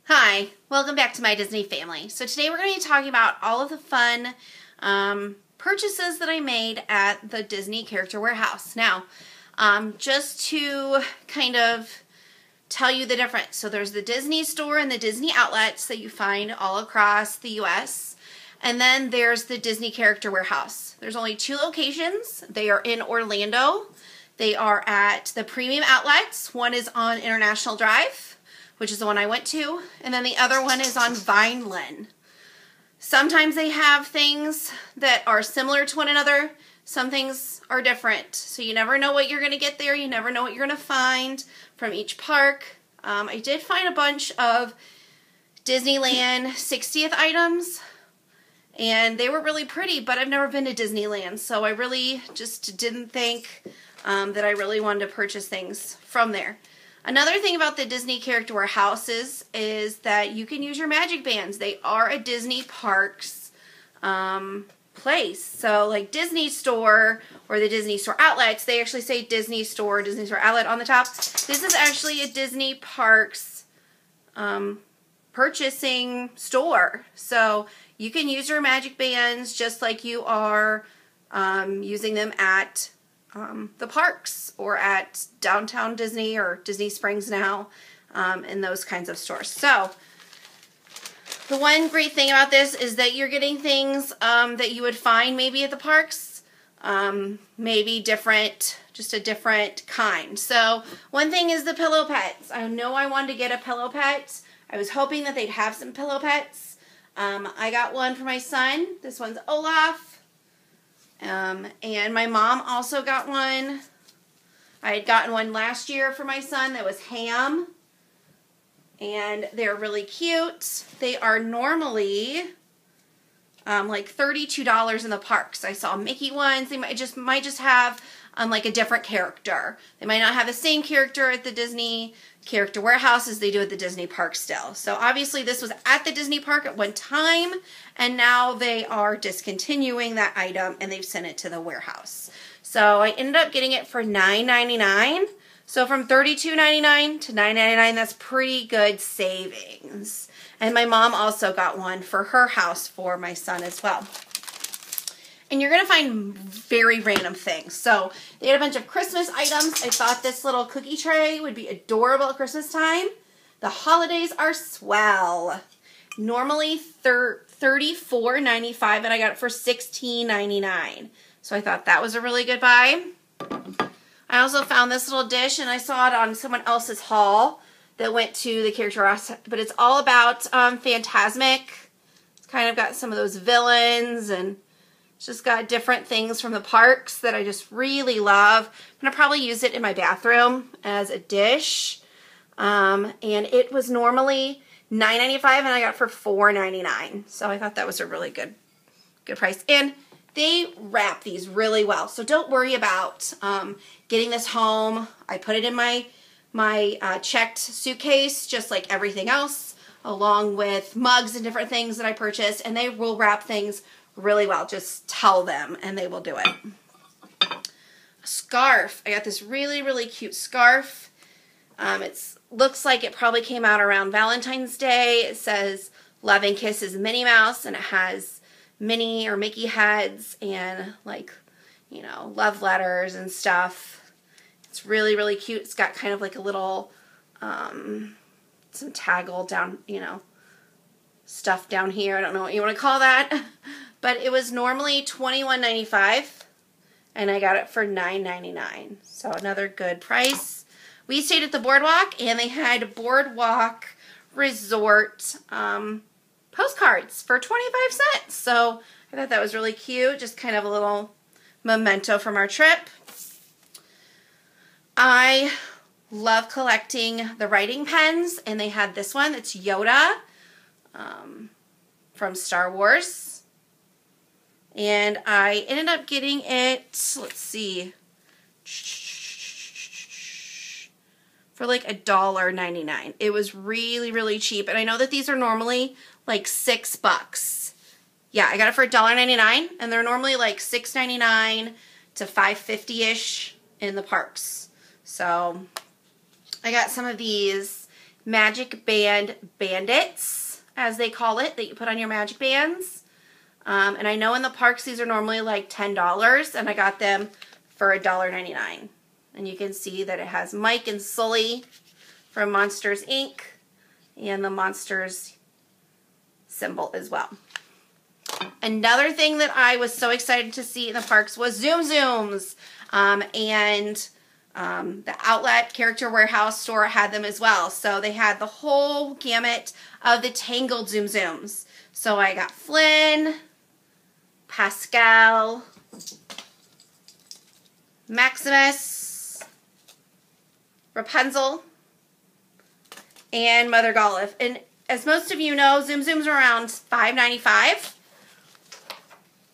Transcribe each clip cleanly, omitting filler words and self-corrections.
Hi, welcome back to my Disney family. So today we're going to be talking about all of the fun purchases that I made at the Disney Character Warehouse. Now, just to kind of tell you the difference. So there's the Disney store and the Disney outlets that you find all across the U.S. And then there's the Disney Character Warehouse. There's only two locations. They are in Orlando. They are at the Premium Outlets. One is on International Drive, which is the one I went to, and then the other one is on Vineland. Sometimes they have things that are similar to one another. Some things are different. So you never know what you're going to get there. You never know what you're going to find from each park. I did find a bunch of Disneyland 60th items, and they were really pretty, but I've never been to Disneyland, so I really just didn't think that I really wanted to purchase things from there. Another thing about the Disney Character Warehouses is that you can use your magic bands. They are a Disney Parks place. So like Disney Store or the Disney Store outlets, they actually say Disney Store, Disney Store outlet on the top. This is actually a Disney Parks purchasing store. So you can use your magic bands just like you are using them at the parks or at Downtown Disney or Disney Springs now, and those kinds of stores. So the one great thing about this is that you're getting things that you would find maybe at the parks, maybe different, just a different kind. So one thing is the pillow pets. I know I wanted to get a pillow pet. I was hoping that they'd have some pillow pets. I got one for my son. This one's Olaf. And my mom also got one. I had gotten one last year for my son that was Ham. And they're really cute. They are normally like $32 in the parks. I saw Mickey ones. They might just have like a different character. They might not have the same character at the Disney Character Warehouse as they do at the Disney Park still. So obviously this was at the Disney Park at one time, and now they are discontinuing that item and they've sent it to the warehouse. So I ended up getting it for $9.99. So from $32.99 to $9.99, that's pretty good savings. And my mom also got one for her house for my son as well. And you're going to find very random things. So they had a bunch of Christmas items. I thought this little cookie tray would be adorable at Christmas time. The holidays are swell. Normally $34.95, and I got it for $16.99. So I thought that was a really good buy. I also found this little dish, and I saw it on someone else's haul that went to the Character House. But it's all about Fantasmic. It's kind of got some of those villains, and it's just got different things from the parks that I just really love. I'm going to probably use it in my bathroom as a dish. And it was normally $9.95, and I got it for $4.99. So I thought that was a really good price. And they wrap these really well. So don't worry about getting this home. I put it in my checked suitcase, just like everything else, along with mugs and different things that I purchased. And they will wrap things really well. Just tell them and they will do it. A scarf. I got this really, really cute scarf. It looks like it probably came out around Valentine's Day. It says Love and Kisses Minnie Mouse, and it has Minnie or Mickey heads and, like, you know, love letters and stuff. It's really, really cute. It's got kind of like a little some taggle down, you know, stuff down here. I don't know what you want to call that. But it was normally $21.95, and I got it for $9.99. So another good price. We stayed at the Boardwalk, and they had Boardwalk Resort postcards for 25 cents. So I thought that was really cute. Just kind of a little memento from our trip. I love collecting the writing pens, and they had this one. It's Yoda from Star Wars. And I ended up getting it, let's see, for like $1.99. It was really, really cheap. And I know that these are normally like $6. Yeah, I got it for $1.99, and they're normally like $6.99 to $5.50-ish in the parks. So I got some of these Magic Band Bandits, as they call it, that you put on your magic bands. And I know in the parks these are normally like $10, and I got them for $1.99. And you can see that it has Mike and Sully from Monsters, Inc. and the Monsters symbol as well. Another thing that I was so excited to see in the parks was Zoom Zooms. The Outlet Character Warehouse store had them as well. So they had the whole gamut of the Tangled Zoom Zooms. So I got Flynn, Pascal, Maximus, Rapunzel, and Mother Golliff. And as most of you know, Zoom Zooms are around $5.95.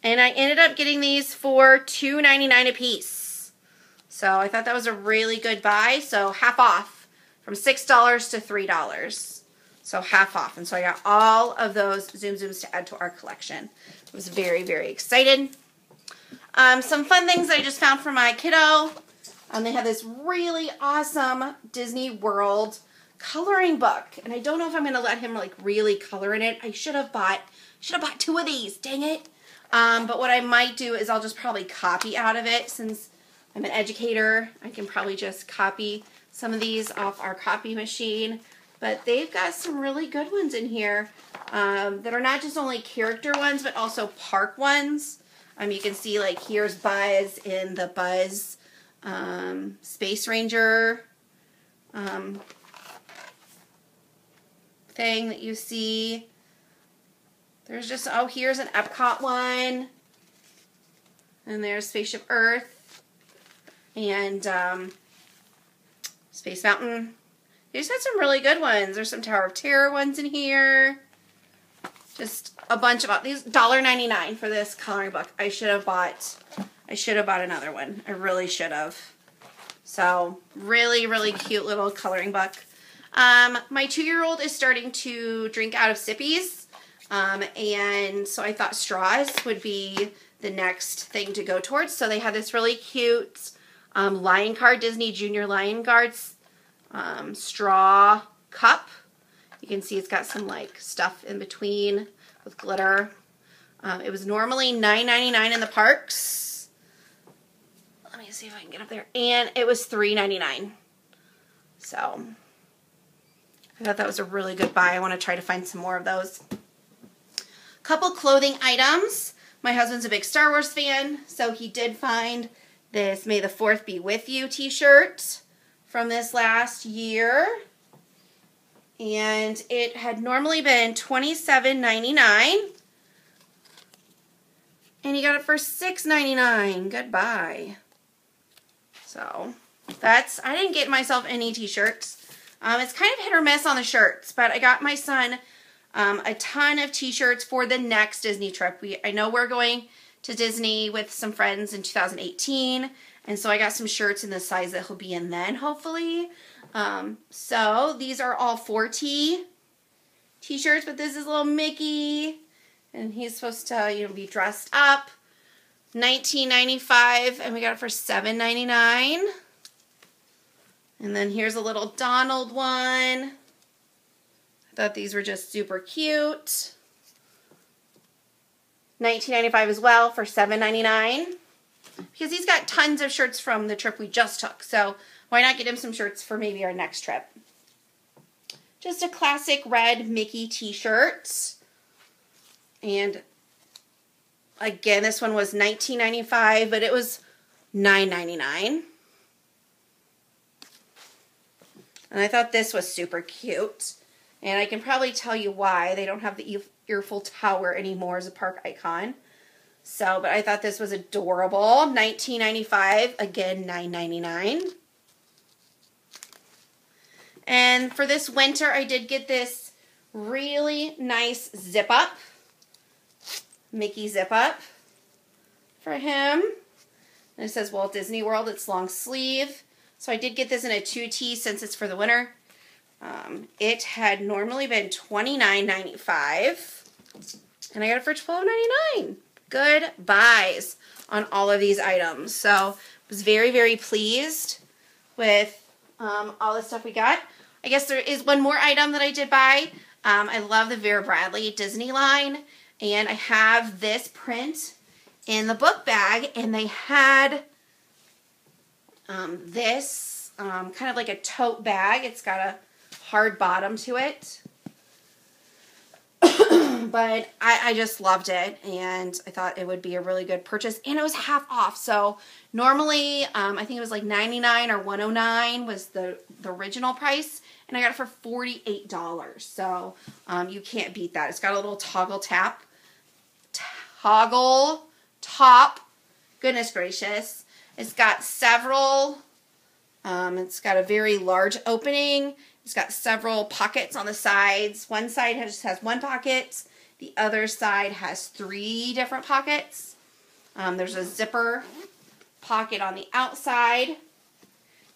And I ended up getting these for $2.99 a piece. So I thought that was a really good buy. So half off, from $6 to $3. So half off. And so I got all of those Zoom Zooms to add to our collection. I was very, very excited. Some fun things I just found for my kiddo. They have this really awesome Disney World coloring book. And I don't know if I'm going to let him like really color in it. I should have bought 2 of these. Dang it. But what I might do is I'll just probably copy out of it. Since I'm an educator, I can probably just copy some of these off our copy machine. But they've got some really good ones in here that are not just only character ones, but also park ones. You can see like here's Buzz in the Buzz Space Ranger thing that you see. There's just, oh, here's an Epcot one. And there's Spaceship Earth. And Space Mountain. They just had some really good ones. There's some Tower of Terror ones in here. Just a bunch of these. $1.99 for this coloring book. I should have bought another one. I really should have. So, really, really cute little coloring book. My 2-year-old is starting to drink out of sippies. And so I thought straws would be the next thing to go towards. So they have this really cute Lion Guard, Disney Junior Lion Guards straw cup. You can see it's got some like stuff in between with glitter. It was normally $9.99 in the parks. Let me see if I can get up there. And it was $3.99. So I thought that was a really good buy. I want to try to find some more of those. Couple clothing items. My husband's a big Star Wars fan, so he did find this May the 4th Be With You t-shirt from this last year. And it had normally been $27.99. And he got it for $6.99. Goodbye. So, that's, I didn't get myself any t-shirts. It's kind of hit or miss on the shirts, but I got my son a ton of t-shirts for the next Disney trip. I know we're going to Disney with some friends in 2018, and so I got some shirts in the size that he'll be in then, hopefully. So these are all 4T t-shirts, but this is little Mickey, and he's supposed to, be dressed up. $19.95, and we got it for $7.99. And then here's a little Donald one. Thought these were just super cute. $19.95 as well for $7.99. Because he's got tons of shirts from the trip we just took. So why not get him some shirts for maybe our next trip? Just a classic red Mickey t-shirt. And again, this one was $19.95, but it was $9.99. And I thought this was super cute. And I can probably tell you why. They don't have the Eiffel Tower anymore as a park icon. So, but I thought this was adorable. $19.95. Again, $9.99. And for this winter, I did get this really nice zip-up. Mickey zip-up for him. And it says Walt Disney World. It's long sleeve. So I did get this in a 2T since it's for the winter. It had normally been $29.95, and I got it for $12.99. Good buys on all of these items. So I was very, very pleased with all the stuff we got. I guess there is one more item that I did buy. I love the Vera Bradley Disney line, and I have this print in the book bag, and they had this kind of like a tote bag. It's got a hard bottom to it. But I just loved it, and I thought it would be a really good purchase, and it was half off. So normally, I think it was like $99 or $109 was the original price, and I got it for $48. So you can't beat that. It's got a little toggle top. Goodness gracious. It's got several, it's got a very large opening. It's got several pockets on the sides. One side just has one pocket. The other side has 3 different pockets. There's a zipper pocket on the outside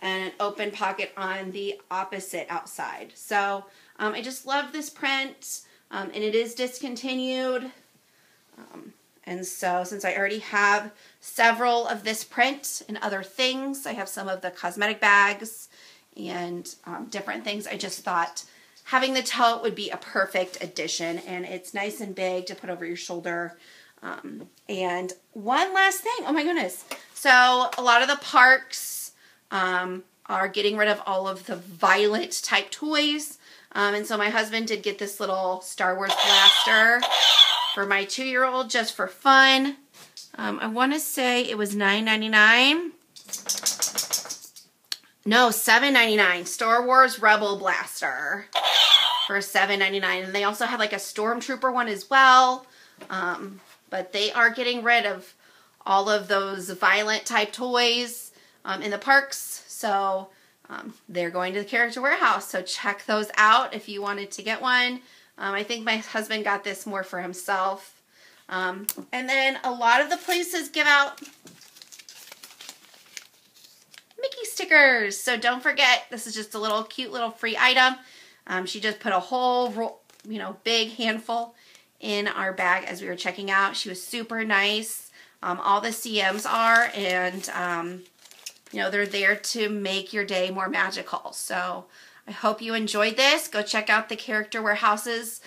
and an open pocket on the opposite outside. So I just love this print, and it is discontinued. And so since I already have several of this print and other things, I have some of the cosmetic bags and different things, I just thought having the tote would be a perfect addition, and it's nice and big to put over your shoulder. And one last thing, oh my goodness. So a lot of the parks are getting rid of all of the violent type toys. And so my husband did get this little Star Wars blaster for my 2-year-old just for fun. I want to say it was $9.99. No, $7.99. Star Wars Rebel Blaster for $7.99. And they also have like a Stormtrooper one as well. But they are getting rid of all of those violent type toys in the parks. So they're going to the Character Warehouse. So check those out if you wanted to get one. I think my husband got this more for himself. And then a lot of the places give out Mickey stickers. So don't forget, this is just a little cute little free item. She just put a whole, big handful in our bag as we were checking out. She was super nice. All the CMs are, and they're there to make your day more magical. So I hope you enjoyed this. Go check out the Character Warehouses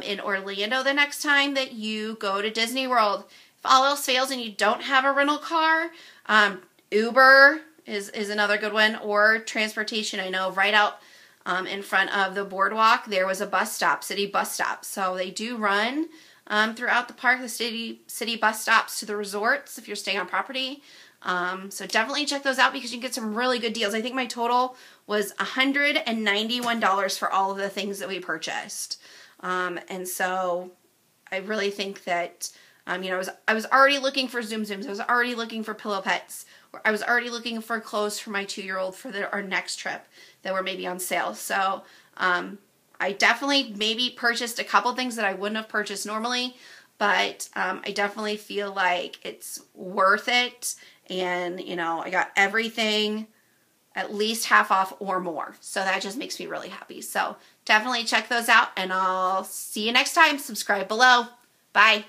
in Orlando the next time that you go to Disney World. If all else fails and you don't have a rental car, Uber is another good one, or transportation. I know right out in front of the boardwalk there was a bus stop, city bus stop. So they do run throughout the park, the city bus stops to the resorts if you're staying on property. So definitely check those out because you can get some really good deals. I think my total was $191 for all of the things that we purchased. And so I really think that, I was already looking for Zoom Zooms. I was already looking for Pillow Pets. I was already looking for clothes for my 2-year-old for our next trip that were maybe on sale. So I definitely maybe purchased a couple things that I wouldn't have purchased normally, but I definitely feel like it's worth it. And, I got everything at least half off or more. So that just makes me really happy. So definitely check those out, and I'll see you next time. Subscribe below. Bye.